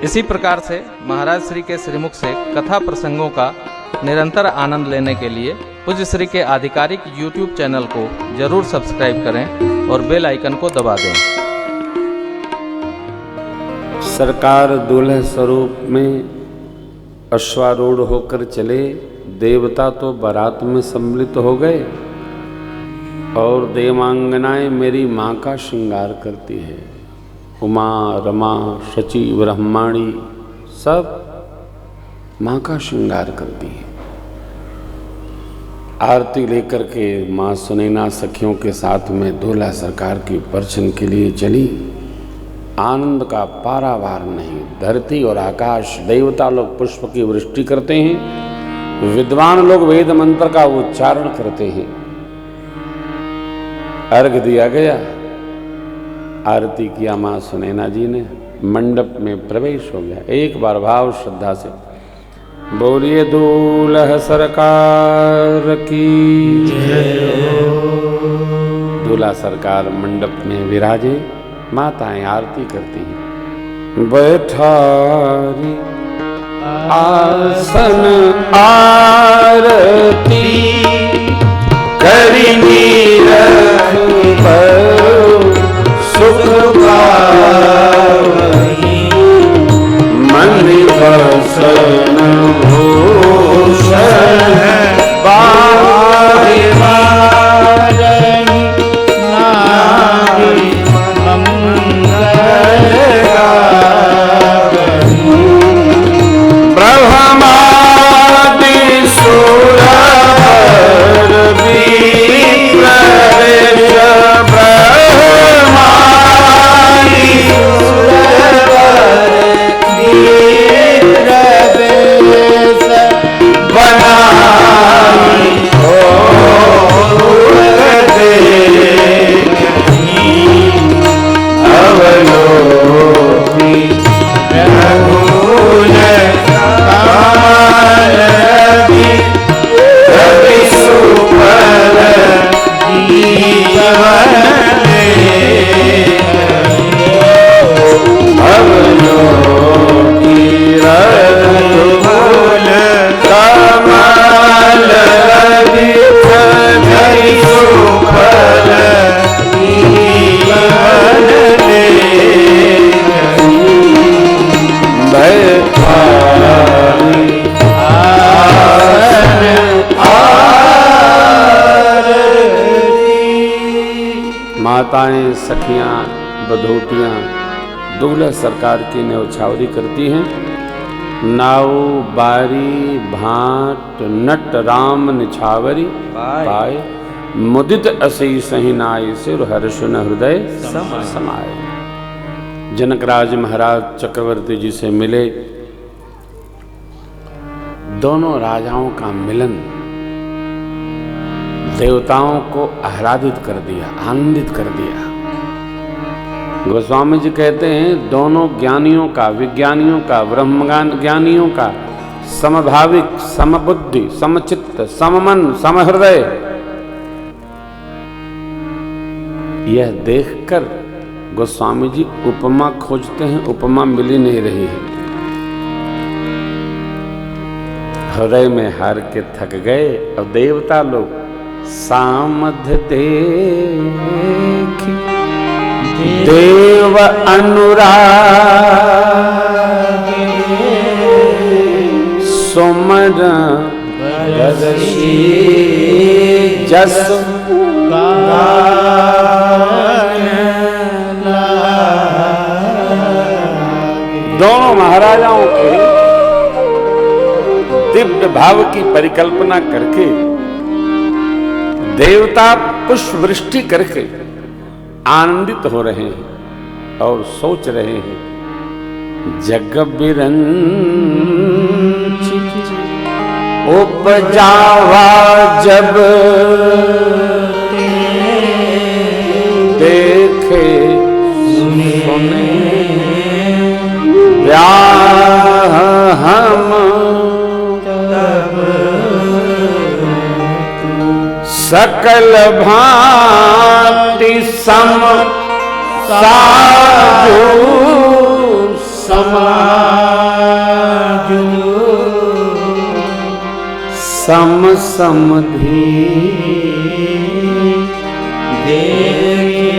इसी प्रकार से महाराज श्री के श्रीमुख से कथा प्रसंगों का निरंतर आनंद लेने के लिए पूज्य श्री के आधिकारिक YouTube चैनल को जरूर सब्सक्राइब करें और बेल आइकन को दबा दें। सरकार दूल्हे स्वरूप में अश्वारूढ़ होकर चले। देवता तो बारात में सम्मिलित हो गए और देवांगनाएं मेरी माँ का श्रृंगार करती है। उमा, रमा, शची, ब्रह्माणी सब माँ का श्रृंगार करती है। आरती लेकर के माँ सुनैना सखियों के साथ में दूल्हा सरकार की दर्शन के लिए चली। आनंद का पारावार नहीं। धरती और आकाश, देवता लोग पुष्प की वृष्टि करते हैं, विद्वान लोग वेद मंत्र का उच्चारण करते हैं। अर्घ दिया गया, आरती किया माँ सुनैना जी ने, मंडप में प्रवेश हो गया। एक बार भाव श्रद्धा से बोलिए दूल्हा सरकार की जय। दूल्हा सरकार मंडप में विराजे, माताएं आरती करती हैं। बैठारी आसन आरती करिनी सुख पावनी मन बसन भूषण बाहि बारहि नारि मंगल गावनी ब्रह्मादि सुरवर माताएं, सखियां, बधूटियां दूल्हा सरकार की न्यौछावरी करती हैं। नाव बारी भाट नट राम निछावरी पाए, मुदित असि सही नाय सिर हर्ष न हृदय समाए। जनकराज महाराज चक्रवर्ती जी से मिले। दोनों राजाओं का मिलन देवताओं को आह्लादित कर दिया, आनंदित कर दिया। गोस्वामी जी कहते हैं दोनों ज्ञानियों का, विज्ञानियों का, ब्रह्मज्ञान ज्ञानियों का समभाविक, समबुद्धि, समचित्त, सममन, समहृदय, यह देखकर गोस्वामी जी उपमा खोजते हैं, उपमा मिली नहीं रही है। हृदय में हार के थक गए और देवता लोग सामध देखी देव अनुराग सुमर जस दोनों महाराजाओं के दिव्य भाव की परिकल्पना करके देवता पुष्प वृष्टि करके आनंदित हो रहे हैं और सोच रहे हैं जग बिरंची उपजावा जब देखे सुने ब्याह हम सकल भांति सम साधु समाजु सम समधी देखे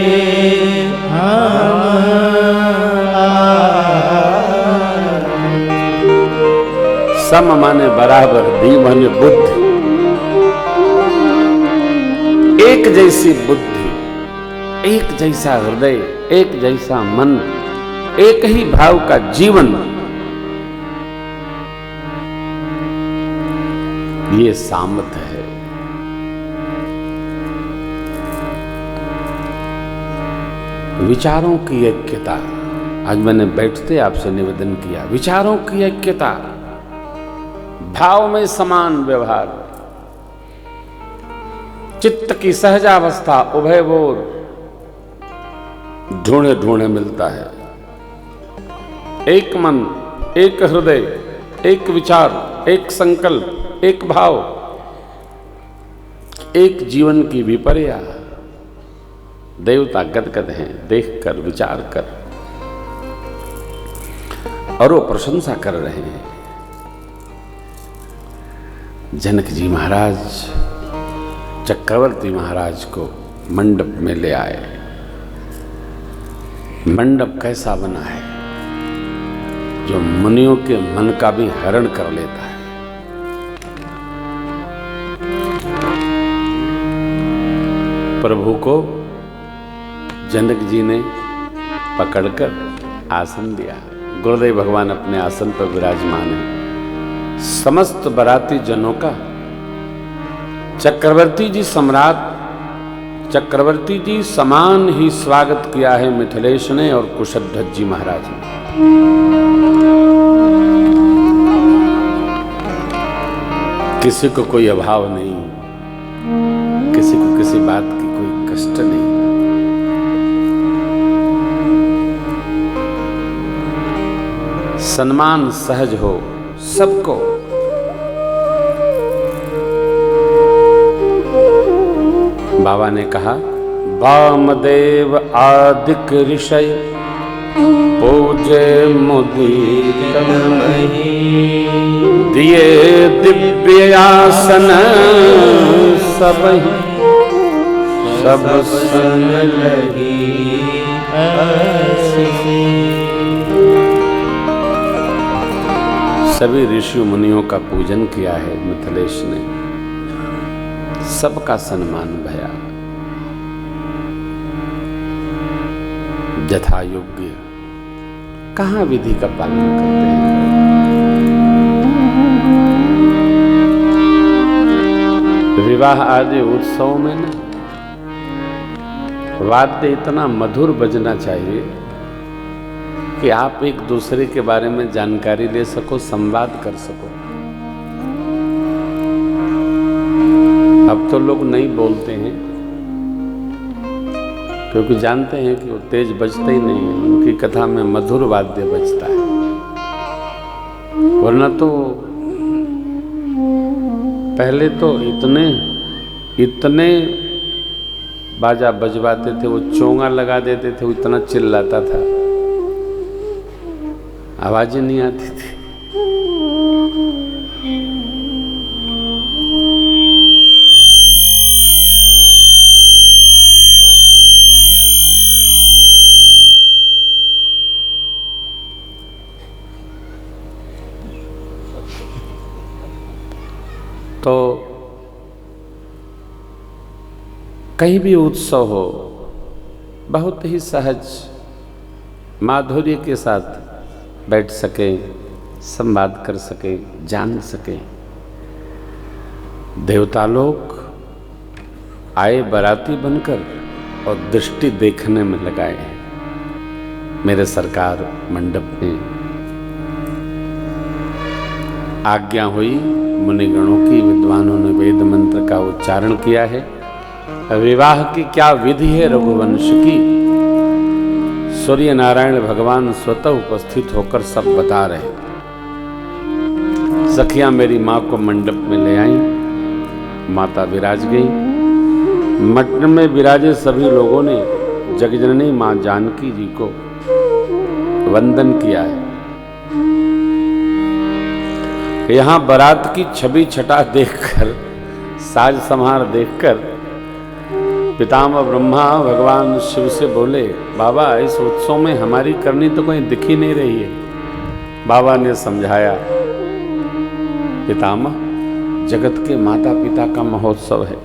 सम माने बराबर, धी माने बुद्धि। एक जैसी बुद्धि, एक जैसा हृदय, एक जैसा मन, एक ही भाव का जीवन, ये सामर्थ्य है। विचारों की ऐक्यता, आज मैंने बैठते आपसे निवेदन किया, विचारों की ऐक्यता, भाव में समान व्यवहार, चित्त की सहजावस्था, उभय बोध ढूंढे ढूंढे मिलता है। एक मन, एक हृदय, एक विचार, एक संकल्प, एक भाव, एक जीवन की विपर्या। देवता गदगद हैं देखकर, विचार कर, और वो प्रशंसा कर रहे हैं। जनक जी महाराज चक्रवर्ती महाराज को मंडप में ले आए। मंडप कैसा बना है जो मुनियों के मन का भी हरण कर लेता है। प्रभु को जनक जी ने पकड़कर आसन दिया। गुरुदेव भगवान अपने आसन पर विराजमान है। समस्त बराती जनों का चक्रवर्ती जी सम्राट, चक्रवर्ती जी समान ही स्वागत किया है मिथिलेश ने और कुशध्वज जी महाराज ने। किसी को कोई अभाव नहीं, किसी को किसी बात की कोई कष्ट नहीं। सम्मान सहज हो सबको। बाबा ने कहा, वामदेव आदिक ऋषय पूजे मुदीर दिए दिव्य आसन सबहि सब सन लगी सभी ऋषि मुनियों का पूजन किया है मिथिलेश ने, सबका सम्मान भया। यथा योग्य, कहाँ विधि का पालन करते हैं। विवाह आदि उत्सव में ना वाद्य इतना मधुर बजना चाहिए कि आप एक दूसरे के बारे में जानकारी ले सको, संवाद कर सको। अब तो लोग नहीं बोलते हैं क्योंकि जानते हैं कि वो तेज बजते ही नहीं है, उनकी कथा में मधुर वाद्य बजता है। वरना तो पहले तो इतने बाजा बजवाते थे, वो चोंगा लगा देते थे, वो इतना चिल्लाता था, आवाजें नहीं आती थी। तो कहीं भी उत्सव हो, बहुत ही सहज माधुर्य के साथ बैठ सके, संवाद कर सके, जान सके। देवता लोग आए बराती बनकर और दृष्टि देखने में लगाए। मेरे सरकार मंडप में आज्ञा हुई, मुनिगणों की, विद्वानों ने वेद मंत्र का उच्चारण किया है। विवाह की क्या विधि है रघुवंश की, सूर्य नारायण भगवान स्वतः उपस्थित होकर सब बता रहे। सखियां मेरी माँ को मंडप में ले आई, माता विराज गई। मंडप में विराजे सभी लोगों ने जगजननी माँ जानकी जी को वंदन किया है। कि यहाँ बारात की छवि छटा देखकर, साज समार देखकर पितामह ब्रह्मा भगवान शिव से बोले, बाबा इस उत्सव में हमारी करनी तो कोई दिख ही नहीं रही है। बाबा ने समझाया, पितामह जगत के माता पिता का महोत्सव है,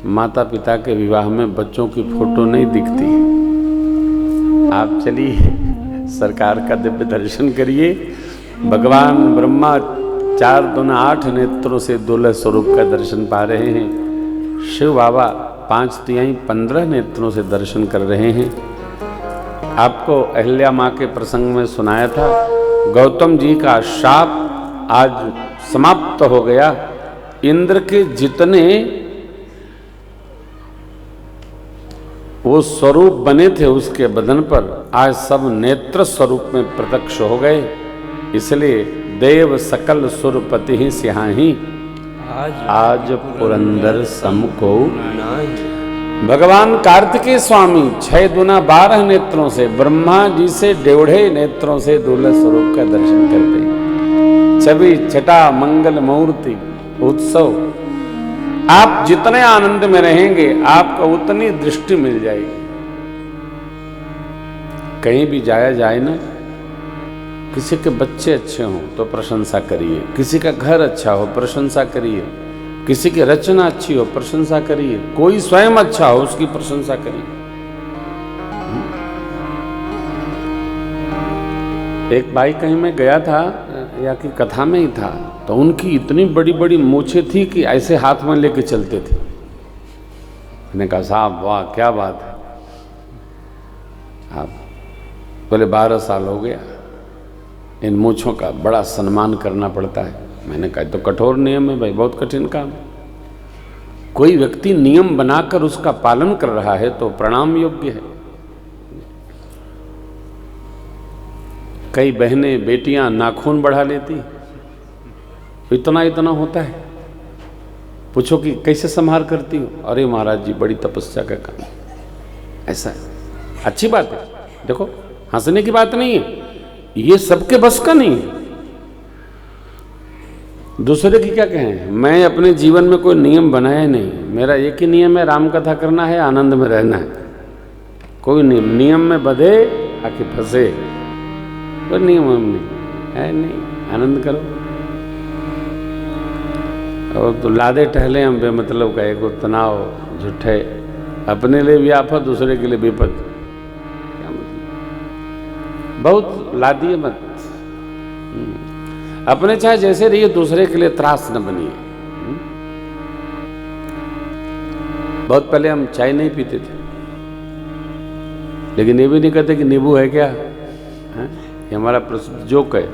माता पिता के विवाह में बच्चों की फोटो नहीं दिखती। आप चलिए सरकार का दिव्य दर्शन करिए। भगवान ब्रह्मा 4 दूना 8 नेत्रों से दुल्ह स्वरूप का दर्शन पा रहे हैं। शिव बाबा 5 तिहाई 15 नेत्रों से दर्शन कर रहे हैं। आपको अहिल्या माँ के प्रसंग में सुनाया था, गौतम जी का शाप आज समाप्त हो गया। इंद्र के जितने वो स्वरूप बने थे उसके बदन पर, आज सब नेत्र स्वरूप में प्रत्यक्ष हो गए। इसलिए देव सकल सुरपति ही सिहाही, आज पुरंदर सम को। भगवान कार्तिकेय स्वामी 6 दूना 12 नेत्रों से, ब्रह्मा जी से 1.5 नेत्रों से दुर्लभ स्वरूप का दर्शन करते हैं। छवि छटा मंगल मूर्ति उत्सव, आप जितने आनंद में रहेंगे आपको उतनी दृष्टि मिल जाएगी। कहीं भी जाया जाए ना, किसी के बच्चे अच्छे हों तो प्रशंसा करिए, किसी का घर अच्छा हो प्रशंसा करिए, किसी की रचना अच्छी हो प्रशंसा करिए, कोई स्वयं अच्छा हो उसकी प्रशंसा करिए। एक भाई कहीं मैं गया था या कि कथा में ही था, तो उनकी इतनी बड़ी बड़ी मूछें थी कि ऐसे हाथ में लेके चलते थे। मैंने कहा साहब वाह क्या बात है। आप बोले 12 साल हो गया, इन मूछों का बड़ा सम्मान करना पड़ता है। मैंने कहा तो कठोर नियम है भाई, बहुत कठिन काम। कोई व्यक्ति नियम बनाकर उसका पालन कर रहा है तो प्रणाम योग्य है। कई बहनें बेटियां नाखून बढ़ा लेती, इतना इतना होता है। पूछो कि कैसे संभाल करती हो? अरे महाराज जी बड़ी तपस्या का काम। ऐसा है, अच्छी बात है, देखो हंसने की बात नहीं है, ये सबके बस का नहीं है। दूसरे की क्या कहें, मैं अपने जीवन में कोई नियम बनाया नहीं, मेरा एक ही नियम है, राम कथा करना है, आनंद में रहना है। कोई नियम में बधे आके फंसे, कोई नियम नहीं है, नहीं आनंद करो। और तो लादे टहले हम बेमतलब का एक तनाव झूठे, अपने लिए भी आफत दूसरे के लिए विपद। क्या मतलब, बहुत लादिए मत। अपने चाहे जैसे रहिए, दूसरे के लिए त्रास न बनिए। बहुत पहले हम चाय नहीं पीते थे, लेकिन ये भी नहीं कहते कि नींबू है क्या, है? ये हमारा प्रसिद्ध जोक है।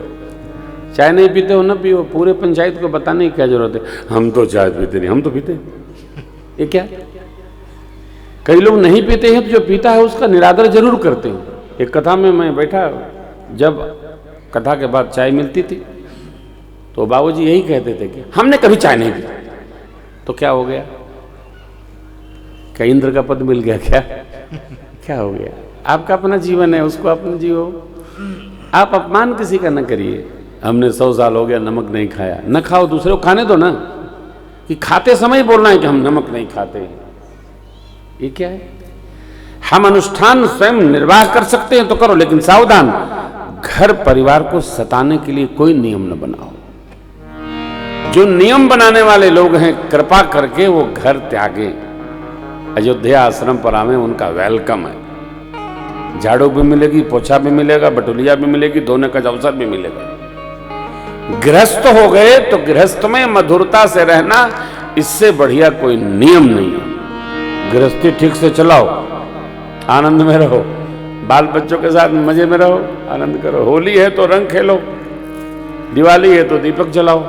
चाय नहीं पीते हो ना पियो, पूरे पंचायत को बताने की क्या जरूरत है, हम तो चाय पीते नहीं, हम तो पीते। ये क्या, कई लोग नहीं पीते हैं तो जो पीता है उसका निरादर जरूर करते हैं। एक कथा में मैं बैठा, जब कथा के बाद चाय मिलती थी तो बाबूजी यही कहते थे कि हमने कभी चाय नहीं पी। तो क्या हो गया, क्या इंद्र का पद मिल गया क्या? क्या हो गया? आपका अपना जीवन है, उसको अपना जियो। आप अपमान किसी का न करिए। हमने 100 साल हो गया नमक नहीं खाया, न खाओ, दूसरे को खाने दो ना। कि खाते समय बोलना है कि हम नमक नहीं खाते, ये क्या है? हम अनुष्ठान स्वयं निर्वाह कर सकते हैं तो करो, लेकिन सावधान, घर परिवार को सताने के लिए कोई नियम न बनाओ। जो नियम बनाने वाले लोग हैं, कृपा करके वो घर त्यागे, अयोध्या आश्रम पर आवे, उनका वेलकम है। झाड़ू भी मिलेगी, पोछा भी मिलेगा, बटुलिया भी मिलेगी, धोने का अवसर भी मिलेगा। गृहस्थ हो गए तो गृहस्थ में मधुरता से रहना, इससे बढ़िया कोई नियम नहीं है। गृहस्थी ठीक से चलाओ, आनंद में रहो, बाल बच्चों के साथ मजे में रहो, आनंद करो। होली है तो रंग खेलो, दिवाली है तो दीपक जलाओ।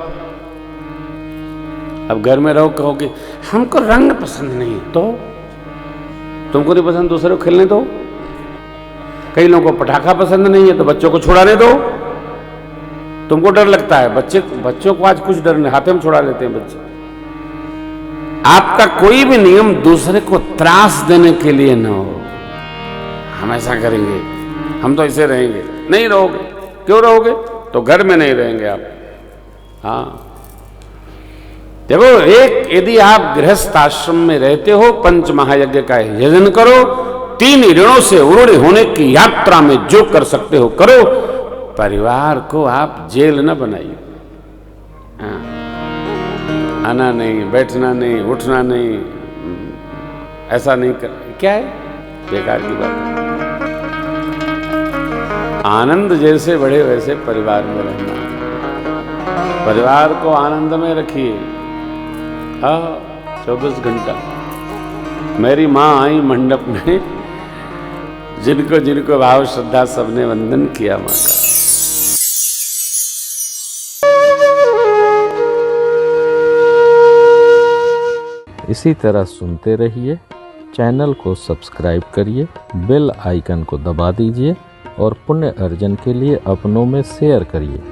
अब घर में रहो, कहोगे हमको रंग पसंद नहीं, तो तुमको नहीं पसंद, दूसरे को खेलने दो। कई लोगों को पटाखा पसंद नहीं है तो बच्चों को छुड़ाने दो। तुमको डर लगता है, बच्चों को आज कुछ डर नहीं, हाथे में छुड़ा लेते हैं बच्चे। आपका कोई भी नियम दूसरे को त्रास देने के लिए ना हो। हम ऐसा करेंगे, हम तो ऐसे रहेंगे, नहीं रहोगे। क्यों रहोगे? तो घर में नहीं रहेंगे आप, हाँ, देखो, एक यदि आप गृहस्थ आश्रम में रहते हो, पंच महायज्ञ का यजन करो, 3 ऋणों से उरुण होने की यात्रा में जो कर सकते हो करो, परिवार को आप जेल न बनाइए। हाँ, आना नहीं, बैठना नहीं, उठना नहीं, ऐसा नहीं कर, क्या है, बेकार की बात है। आनंद जैसे बढ़े वैसे परिवार में रहना, परिवार को आनंद में रखिए। हाँ, 24 घंटा। मेरी माँ आई मंडप में, जिनको जिनको भाव श्रद्धा सबने वंदन किया माँ का। इसी तरह सुनते रहिए, चैनल को सब्सक्राइब करिए, बेल आइकन को दबा दीजिए और पुण्य अर्जन के लिए अपनों में शेयर करिए।